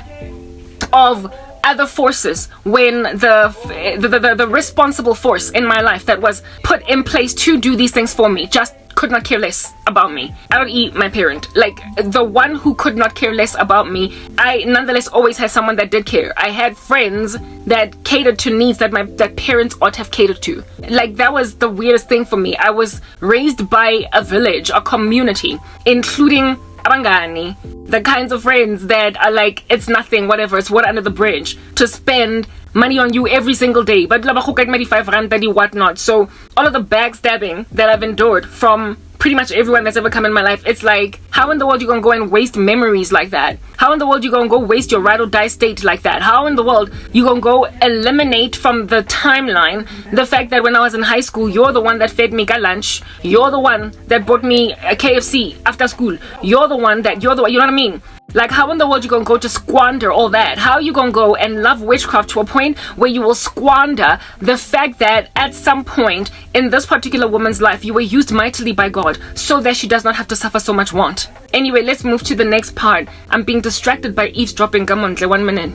of other forces when the responsible force in my life that was put in place to do these things for me just could not care less about me. I don't eat my parent. Like the one who could not care less about me, I nonetheless always had someone that did care. I had friends that catered to needs that that parents ought to have catered to. Like that was the weirdest thing for me. I was raised by a village, a community, including abangani, the kinds of friends that are like, it's nothing, whatever, it's water under the bridge, to spend money on you every single day, but 5 rand whatnot. So all of the backstabbing that I've endured from pretty much everyone that's ever come in my life, it's like, how in the world you gonna go and waste memories like that? How in the world you gonna go waste your ride or die state like that? How in the world you gonna go eliminate from the timeline the fact that when I was in high school, you're the one that fed me lunch, you're the one that bought me a KFC after school, you're the one, you know what I mean? Like, how in the world you gonna go to squander all that? How are you gonna go and love witchcraft to a point where you will squander the fact that at some point in this particular woman's life you were used mightily by God so that she does not have to suffer so much want? Anyway, let's move to the next part. I'm being distracted by eavesdropping. Come on, 1 minute.